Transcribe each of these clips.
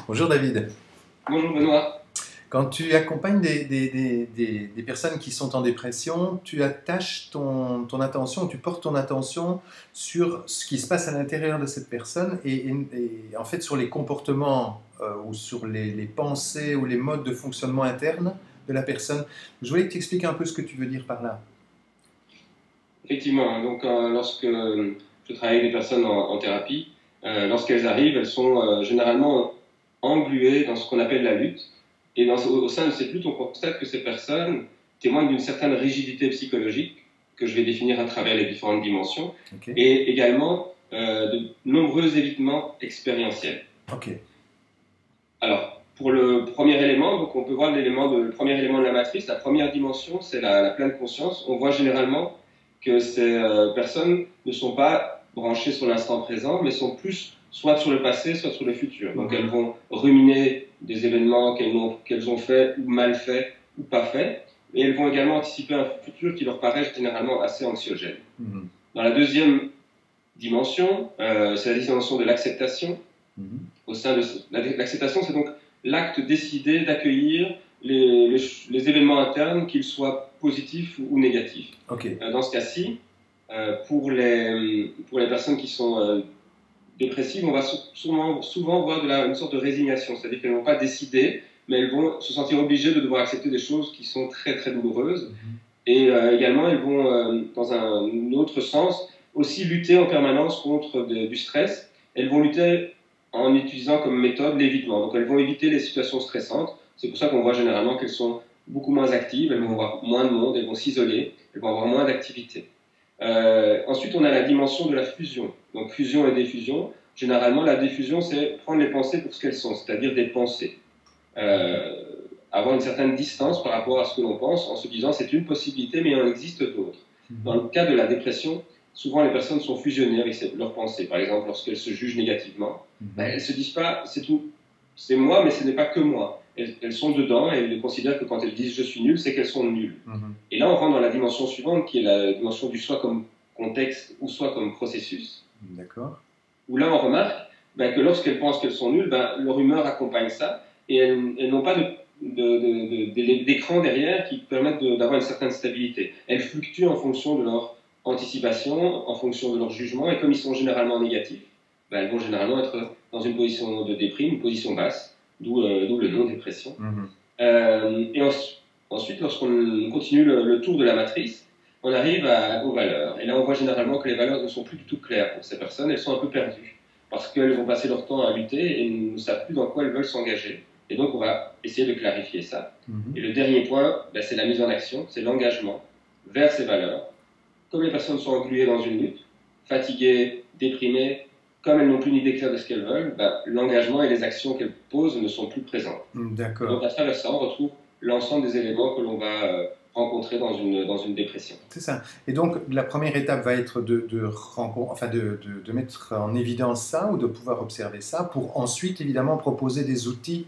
Bonjour David. Bonjour Benoît. Quand tu accompagnes des personnes qui sont en dépression, tu attaches ton attention, tu portes ton attention sur ce qui se passe à l'intérieur de cette personne et en fait sur les comportements ou sur les pensées ou les modes de fonctionnement interne de la personne. Je voulais que tu expliques un peu ce que tu veux dire par là. Effectivement, hein, donc lorsque je travaille avec des personnes en thérapie, lorsqu'elles arrivent, elles sont généralement engluées dans ce qu'on appelle la lutte. Et au sein de cette lutte, on constate que ces personnes témoignent d'une certaine rigidité psychologique que je vais définir à travers les différentes dimensions, Ok. et également de nombreux évitements expérientiels. Ok. Alors, pour le premier élément, donc on peut voir le premier élément de la matrice. La première dimension, c'est la pleine conscience. On voit généralement que ces personnes ne sont pas branchées sur l'instant présent, mais sont plus soit sur le passé, soit sur le futur. Donc elles vont ruminer des événements qu'elles ont fait ou mal fait ou pas fait, et elles vont également anticiper un futur qui leur paraît généralement assez anxiogène. Dans la deuxième dimension, c'est la dimension de l'acceptation. Au sein de l'acceptation, c'est donc l'acte décidé d'accueillir les événements internes, qu'ils soient positifs ou négatifs. Ok. Dans ce cas-ci, pour les personnes qui sont dépressives, on va souvent voir une sorte de résignation, c'est-à-dire qu'elles ne vont pas décider, mais elles vont se sentir obligées de devoir accepter des choses qui sont très très douloureuses. Et également, elles vont, dans un autre sens, aussi lutter en permanence contre du stress. Elles vont lutter en utilisant comme méthode l'évitement. Donc elles vont éviter les situations stressantes. C'est pour ça qu'on voit généralement qu'elles sont beaucoup moins actives, elles vont avoir moins de monde, elles vont s'isoler, elles vont avoir moins d'activité. Ensuite, on a la dimension de la fusion. Donc fusion et diffusion. Généralement, la diffusion, c'est prendre les pensées pour ce qu'elles sont, c'est-à-dire des pensées. Avoir une certaine distance par rapport à ce que l'on pense en se disant c'est une possibilité, mais il en existe d'autres. Dans le cas de la dépression, souvent les personnes sont fusionnées avec leurs pensées. Par exemple, lorsqu'elles se jugent négativement, elles ne se disent pas c'est tout, c'est moi, mais ce n'est pas que moi. Elles sont dedans et elles considèrent que quand elles disent je suis nul, c'est qu'elles sont nulles. Et là, on rentre dans la dimension suivante qui est la dimension du soi comme contexte ou soi comme processus. D'accord. Où là, on remarque que lorsqu'elles pensent qu'elles sont nulles, leur humeur accompagne ça et elles n'ont pas d'écran derrière qui permettent d'avoir une certaine stabilité. Elles fluctuent en fonction de leur anticipation, en fonction de leur jugement, et comme ils sont généralement négatifs, elles vont généralement être dans une position de déprime, une position basse, d'où le nom dépression. Et ensuite, lorsqu'on continue le tour de la matrice, on arrive aux valeurs. Et là, on voit généralement que les valeurs ne sont plus du tout claires pour ces personnes, elles sont un peu perdues, parce qu'elles vont passer leur temps à lutter et ne savent plus dans quoi elles veulent s'engager. Et donc, on va essayer de clarifier ça. Et le dernier point, c'est la mise en action, c'est l'engagement vers ces valeurs. Comme les personnes sont engluées dans une lutte, fatiguées, déprimées, comme elles n'ont plus une idée claire de ce qu'elles veulent, l'engagement et les actions qu'elles posent ne sont plus présentes. D'accord. Donc, à travers ça, on retrouve l'ensemble des éléments que l'on va rencontrer dans une dépression. C'est ça. Et donc, la première étape va être de mettre en évidence ça ou de pouvoir observer ça pour ensuite, évidemment, proposer des outils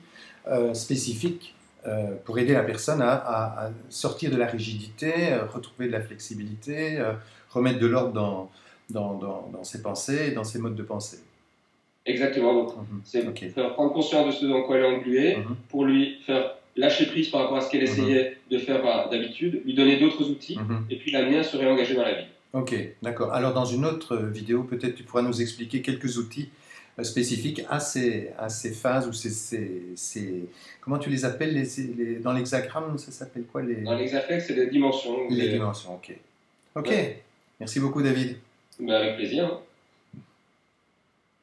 spécifiques pour aider la personne à sortir de la rigidité, retrouver de la flexibilité, remettre de l'ordre dans ses pensées, dans ses modes de pensée. Exactement. Donc, c'est faire prendre conscience de ce dans quoi elle est engluée, pour lui faire lâcher prise par rapport à ce qu'elle essayait de faire d'habitude, lui donner d'autres outils, et puis l'amener à se réengager dans la vie. Ok, d'accord. Alors dans une autre vidéo, peut-être tu pourras nous expliquer quelques outils spécifiques à ces phases ou comment tu les appelles dans l'hexagramme, ça s'appelle quoi Dans l'hexaflex, c'est les dimensions. Les dimensions, ok. Ok, merci beaucoup David. Avec plaisir.